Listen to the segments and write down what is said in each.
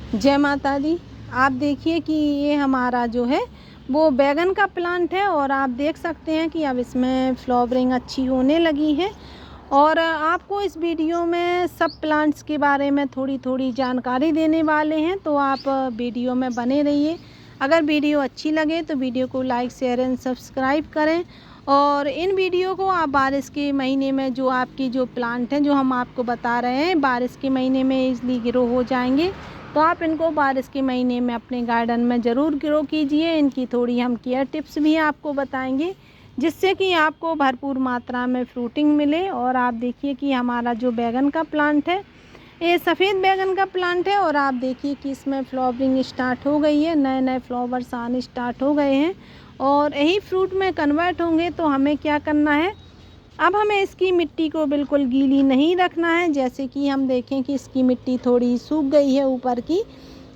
जय माता दी। आप देखिए कि ये हमारा जो है वो बैगन का प्लांट है और आप देख सकते हैं कि अब इसमें फ्लावरिंग अच्छी होने लगी है। और आपको इस वीडियो में सब प्लांट्स के बारे में थोड़ी थोड़ी जानकारी देने वाले हैं, तो आप वीडियो में बने रहिए। अगर वीडियो अच्छी लगे तो वीडियो को लाइक शेयर एंड सब्सक्राइब करें। और इन वीडियो को आप बारिश के महीने में जो आपकी जो प्लांट हैं जो हम आपको बता रहे हैं बारिश के महीने में ईज़िली ग्रो हो जाएंगे, तो आप इनको बारिश के महीने में अपने गार्डन में ज़रूर ग्रो कीजिए। इनकी थोड़ी हम केयर टिप्स भी आपको बताएंगे, जिससे कि आपको भरपूर मात्रा में फ्रूटिंग मिले। और आप देखिए कि हमारा जो बैगन का प्लांट है ये सफ़ेद बैगन का प्लांट है और आप देखिए कि इसमें फ्लावरिंग स्टार्ट हो गई है, नए नए फ्लावर्स आने स्टार्ट हो गए हैं और यही फ्रूट में कन्वर्ट होंगे। तो हमें क्या करना है, अब हमें इसकी मिट्टी को बिल्कुल गीली नहीं रखना है। जैसे कि हम देखें कि इसकी मिट्टी थोड़ी सूख गई है ऊपर की,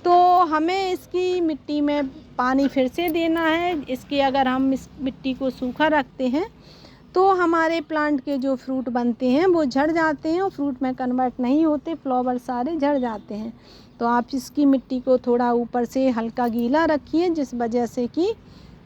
तो हमें इसकी मिट्टी में पानी फिर से देना है। इसके अगर हम इस मिट्टी को सूखा रखते हैं तो हमारे प्लांट के जो फ्रूट बनते हैं वो झड़ जाते हैं और फ्रूट में कन्वर्ट नहीं होते, फ्लावर सारे झड़ जाते हैं। तो आप इसकी मिट्टी को थोड़ा ऊपर से हल्का गीला रखिए, जिस वजह से कि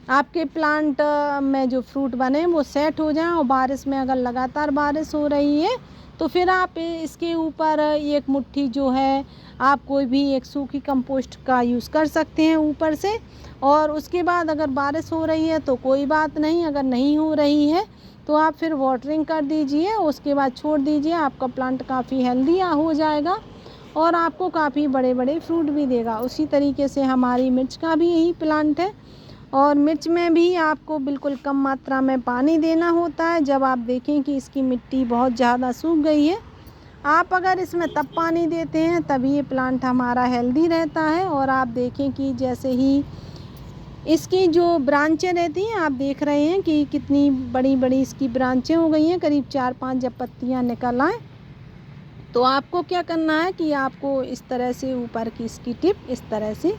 आपके प्लांट में जो फ्रूट बने वो सेट हो जाएं। और बारिश में अगर लगातार बारिश हो रही है तो फिर आप इसके ऊपर एक मुट्ठी जो है आप कोई भी एक सूखी कंपोस्ट का यूज़ कर सकते हैं ऊपर से। और उसके बाद अगर बारिश हो रही है तो कोई बात नहीं, अगर नहीं हो रही है तो आप फिर वाटरिंग कर दीजिए, उसके बाद छोड़ दीजिए। आपका प्लांट काफ़ी हेल्दी हो जाएगा और आपको काफ़ी बड़े बड़े फ्रूट भी देगा। उसी तरीके से हमारी मिर्च का भी यही प्लांट है और मिर्च में भी आपको बिल्कुल कम मात्रा में पानी देना होता है। जब आप देखें कि इसकी मिट्टी बहुत ज़्यादा सूख गई है, आप अगर इसमें तब पानी देते हैं तभी ये प्लांट हमारा हेल्दी रहता है। और आप देखें कि जैसे ही इसकी जो ब्रांचें रहती हैं, आप देख रहे हैं कि कितनी बड़ी बड़ी इसकी ब्रांचें हो गई हैं, करीब 4-5 जब पत्तियां निकल आएँ तो आपको क्या करना है कि आपको इस तरह से ऊपर की इसकी टिप इस तरह से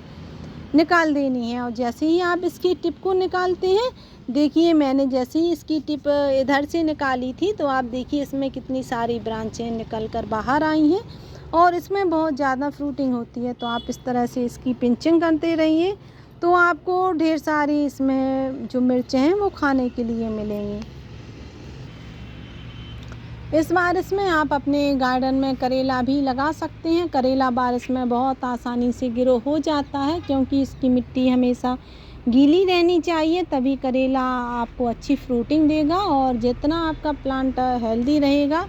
निकाल देनी है। और जैसे ही आप इसकी टिप को निकालते हैं, देखिए मैंने जैसे ही इसकी टिप इधर से निकाली थी तो आप देखिए इसमें कितनी सारी ब्रांचें निकल कर बाहर आई हैं और इसमें बहुत ज़्यादा फ्रूटिंग होती है। तो आप इस तरह से इसकी पिंचिंग करते रहिए, तो आपको ढेर सारी इसमें जो मिर्चें हैं वो खाने के लिए मिलेंगी। इस बारिश में आप अपने गार्डन में करेला भी लगा सकते हैं। करेला बारिश में बहुत आसानी से ग्रो हो जाता है, क्योंकि इसकी मिट्टी हमेशा गीली रहनी चाहिए, तभी करेला आपको अच्छी फ्रूटिंग देगा। और जितना आपका प्लांट हेल्दी रहेगा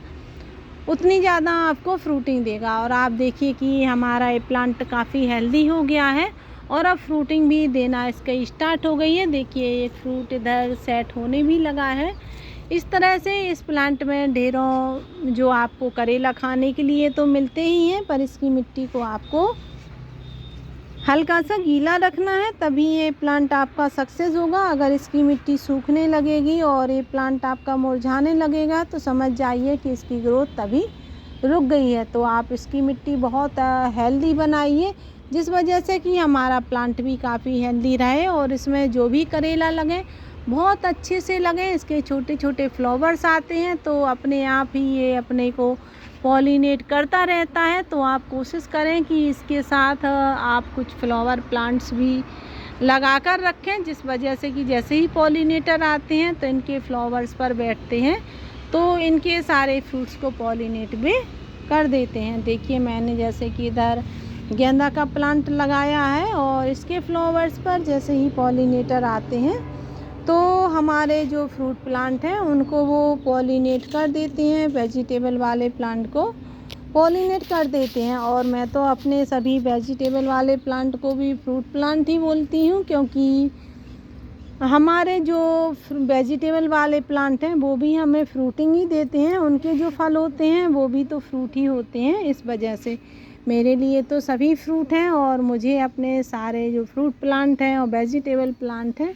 उतनी ज़्यादा आपको फ्रूटिंग देगा। और आप देखिए कि हमारा ये प्लांट काफ़ी हेल्दी हो गया है और अब फ्रूटिंग भी देना इसका स्टार्ट हो गई है। देखिए एक फ्रूट इधर सेट होने भी लगा है। इस तरह से इस प्लांट में ढेरों जो आपको करेला खाने के लिए तो मिलते ही हैं, पर इसकी मिट्टी को आपको हल्का सा गीला रखना है, तभी ये प्लांट आपका सक्सेस होगा। अगर इसकी मिट्टी सूखने लगेगी और ये प्लांट आपका मुरझाने लगेगा तो समझ जाइए कि इसकी ग्रोथ तभी रुक गई है। तो आप इसकी मिट्टी बहुत हेल्दी बनाइए, जिस वजह से कि हमारा प्लांट भी काफ़ी हेल्दी रहे और इसमें जो भी करेला लगे बहुत अच्छे से लगे। इसके छोटे छोटे फ्लावर्स आते हैं तो अपने आप ही ये अपने को पॉलिनेट करता रहता है। तो आप कोशिश करें कि इसके साथ आप कुछ फ्लावर प्लांट्स भी लगा कर रखें, जिस वजह से कि जैसे ही पॉलिनेटर आते हैं तो इनके फ्लावर्स पर बैठते हैं तो इनके सारे फ्रूट्स को पॉलिनेट भी कर देते हैं। देखिए मैंने जैसे कि इधर गेंदा का प्लांट लगाया है और इसके फ्लावर्स पर जैसे ही पॉलिनेटर आते हैं तो हमारे जो फ्रूट प्लांट हैं उनको वो पॉलिनेट कर देते हैं, वेजिटेबल वाले प्लांट को पॉलिनेट कर देते हैं। और मैं तो अपने सभी वेजिटेबल वाले प्लांट को भी फ्रूट प्लांट ही बोलती हूँ, क्योंकि हमारे जो वेजिटेबल वाले प्लांट हैं वो भी हमें फ्रूटिंग ही देते हैं, उनके जो फल होते हैं वो भी तो फ्रूट ही होते हैं। इस वजह से मेरे लिए तो सभी फ्रूट हैं और मुझे अपने सारे जो फ्रूट प्लांट हैं और वेजिटेबल प्लांट हैं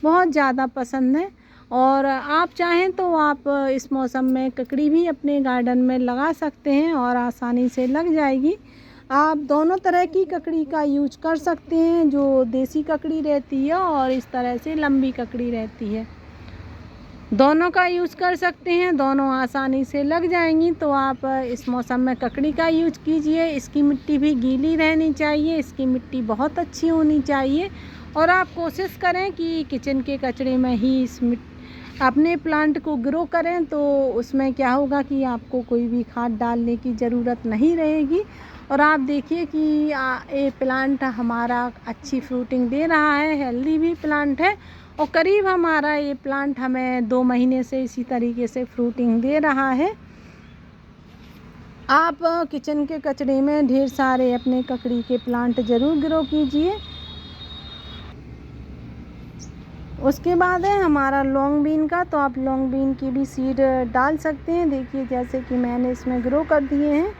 बहुत ज़्यादा पसंद है। और आप चाहें तो आप इस मौसम में ककड़ी भी अपने गार्डन में लगा सकते हैं और आसानी से लग जाएगी। आप दोनों तरह की ककड़ी का यूज कर सकते हैं, जो देसी ककड़ी रहती है और इस तरह से लंबी ककड़ी रहती है। दोनों का यूज़ कर सकते हैं, दोनों आसानी से लग जाएंगी। तो आप इस मौसम में ककड़ी का यूज कीजिए। इसकी मिट्टी भी गीली रहनी चाहिए, इसकी मिट्टी बहुत अच्छी होनी चाहिए। और आप कोशिश करें कि किचन के कचड़े में ही अपने प्लांट को ग्रो करें, तो उसमें क्या होगा कि आपको कोई भी खाद डालने की ज़रूरत नहीं रहेगी। और आप देखिए कि ये प्लांट हमारा अच्छी फ्रूटिंग दे रहा है, हेल्दी भी प्लांट है। और करीब हमारा ये प्लांट हमें 2 महीने से इसी तरीके से फ्रूटिंग दे रहा है। आप किचन के कचड़े में ढेर सारे अपने ककड़ी के प्लांट ज़रूर ग्रो कीजिए। उसके बाद है हमारा लॉन्ग बीन का। तो आप लॉन्ग बीन की भी सीड डाल सकते हैं। देखिए जैसे कि मैंने इसमें ग्रो कर दिए हैं।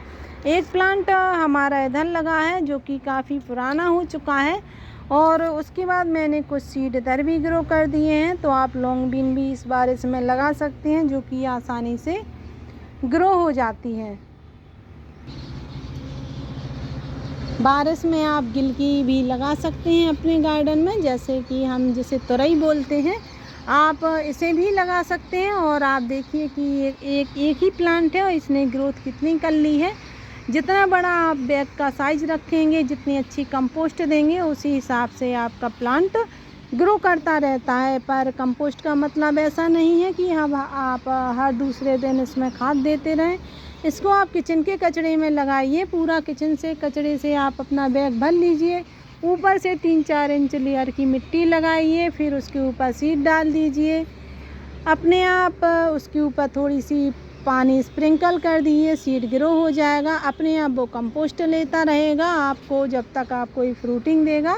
एक प्लांट हमारा इधर लगा है जो कि काफ़ी पुराना हो चुका है, और उसके बाद मैंने कुछ सीड इधर भी ग्रो कर दिए हैं। तो आप लॉन्ग बीन भी इस बार इसमें लगा सकते हैं, जो कि आसानी से ग्रो हो जाती है। बारिश में आप गिलकी भी लगा सकते हैं अपने गार्डन में, जैसे कि हम जिसे तुरई बोलते हैं, आप इसे भी लगा सकते हैं। और आप देखिए कि एक ही प्लांट है और इसने ग्रोथ कितनी कर ली है। जितना बड़ा आप बैग का साइज रखेंगे, जितनी अच्छी कंपोस्ट देंगे, उसी हिसाब से आपका प्लांट ग्रो करता रहता है। पर कंपोस्ट का मतलब ऐसा नहीं है कि आप हर दूसरे दिन इसमें खाद देते रहें। इसको आप किचन के कचड़े में लगाइए। पूरा किचन से कचड़े से आप अपना बैग भर लीजिए, ऊपर से 3-4 इंच लेयर की मिट्टी लगाइए, फिर उसके ऊपर सीड डाल दीजिए। अपने आप उसके ऊपर थोड़ी सी पानी स्प्रिंकल कर दिए, सीड ग्रो हो जाएगा। अपने आप वो कंपोस्ट लेता रहेगा आपको। जब तक आप कोई फ्रूटिंग देगा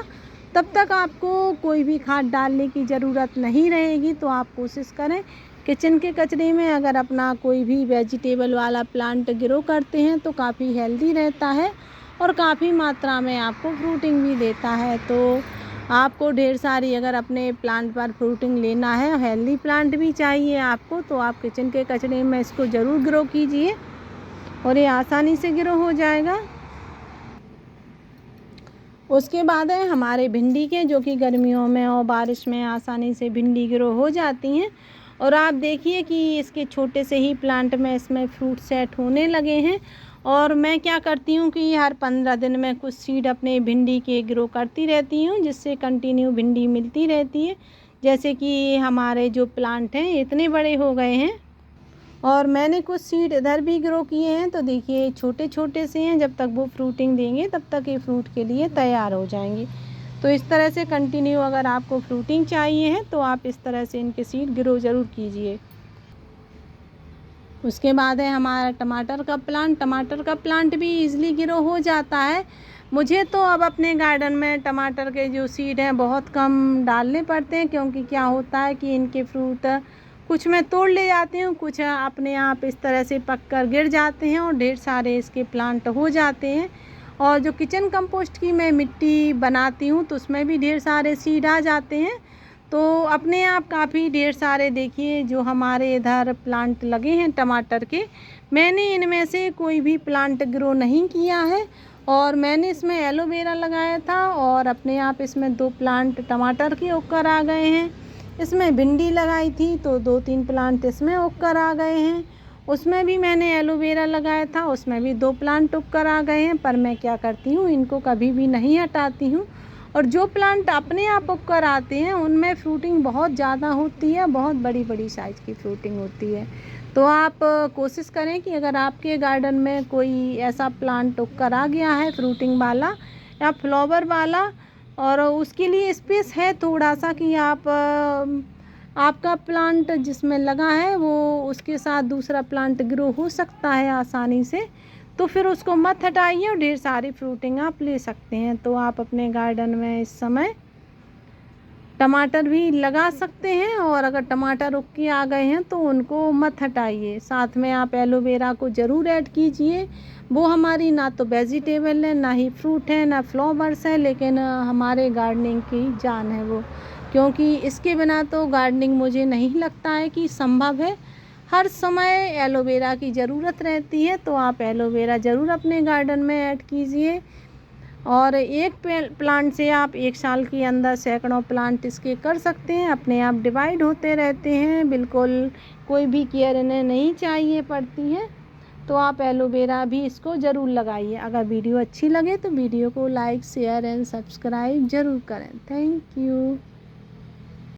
तब तक आपको कोई भी खाद डालने की ज़रूरत नहीं रहेगी। तो आप कोशिश करें किचन के कचरे में अगर अपना कोई भी वेजिटेबल वाला प्लांट ग्रो करते हैं तो काफ़ी हेल्दी रहता है और काफ़ी मात्रा में आपको फ्रूटिंग भी देता है। तो आपको ढेर सारी अगर अपने प्लांट पर फ्रूटिंग लेना है, हेल्दी प्लांट भी चाहिए आपको, तो आप किचन के कचरे में इसको ज़रूर ग्रो कीजिए और ये आसानी से ग्रो हो जाएगा। उसके बाद है हमारे भिंडी के, जो कि गर्मियों में और बारिश में आसानी से भिंडी ग्रो हो जाती हैं। और आप देखिए कि इसके छोटे से ही प्लांट में इसमें फ्रूट सेट होने लगे हैं। और मैं क्या करती हूँ कि हर 15 दिन में कुछ सीड अपने भिंडी के ग्रो करती रहती हूँ, जिससे कंटिन्यू भिंडी मिलती रहती है। जैसे कि हमारे जो प्लांट हैं इतने बड़े हो गए हैं, और मैंने कुछ सीड इधर भी ग्रो किए हैं। तो देखिए छोटे छोटे से हैं, जब तक वो फ्रूटिंग देंगे तब तक ये फ्रूट के लिए तैयार हो जाएंगे। तो इस तरह से कंटिन्यू अगर आपको फ्रूटिंग चाहिए है तो आप इस तरह से इनके सीड ग्रो ज़रूर कीजिए। उसके बाद है हमारा टमाटर का प्लांट। टमाटर का प्लांट भी इजीली ग्रो हो जाता है। मुझे तो अब अपने गार्डन में टमाटर के जो सीड हैं बहुत कम डालने पड़ते हैं, क्योंकि क्या होता है कि इनके फ्रूट कुछ मैं तोड़ ले जाती हूँ, कुछ अपने आप इस तरह से पक कर गिर जाते हैं और ढेर सारे इसके प्लांट हो जाते हैं। और जो किचन कंपोस्ट की मैं मिट्टी बनाती हूँ तो उसमें भी ढेर सारे सीड आ जाते हैं। तो अपने आप काफ़ी ढेर सारे देखिए जो हमारे इधर प्लांट लगे हैं टमाटर के, मैंने इनमें से कोई भी प्लांट ग्रो नहीं किया है। और मैंने इसमें एलोवेरा लगाया था और अपने आप इसमें 2 प्लांट टमाटर के उगकर आ गए हैं। इसमें भिंडी लगाई थी तो 2-3 प्लांट इसमें उगकर आ गए हैं। उसमें भी मैंने एलोवेरा लगाया था, उसमें भी 2 प्लांट उगकर आ गए हैं। पर मैं क्या करती हूँ, इनको कभी भी नहीं हटाती हूँ। और जो प्लांट अपने आप उगकर आते हैं उनमें फ्रूटिंग बहुत ज़्यादा होती है, बहुत बड़ी बड़ी साइज़ की फ्रूटिंग होती है। तो आप कोशिश करें कि अगर आपके गार्डन में कोई ऐसा प्लांट उगकर आ गया है फ्रूटिंग वाला या फ्लावर वाला, और उसके लिए स्पेस है थोड़ा सा कि आपका प्लांट जिसमें लगा है वो उसके साथ दूसरा प्लांट ग्रो हो सकता है आसानी से, तो फिर उसको मत हटाइए और ढेर सारी फ्रूटिंग आप ले सकते हैं। तो आप अपने गार्डन में इस समय टमाटर भी लगा सकते हैं, और अगर टमाटर उग के आ गए हैं तो उनको मत हटाइए। साथ में आप एलोवेरा को ज़रूर ऐड कीजिए। वो हमारी ना तो वेजिटेबल है, ना ही फ्रूट है, ना फ्लावर्स है, लेकिन हमारे गार्डनिंग की जान है वो, क्योंकि इसके बिना तो गार्डनिंग मुझे नहीं लगता है कि संभव है। हर समय एलोवेरा की ज़रूरत रहती है, तो आप एलोवेरा ज़रूर अपने गार्डन में ऐड कीजिए। और एक प्लांट से आप 1 साल के अंदर सैकड़ों प्लांट इसके कर सकते हैं, अपने आप डिवाइड होते रहते हैं, बिल्कुल कोई भी केयर इन्हें नहीं चाहिए पड़ती है। तो आप एलोवेरा भी इसको ज़रूर लगाइए। अगर वीडियो अच्छी लगे तो वीडियो को लाइक शेयर एंड सब्सक्राइब ज़रूर करें। Thank you.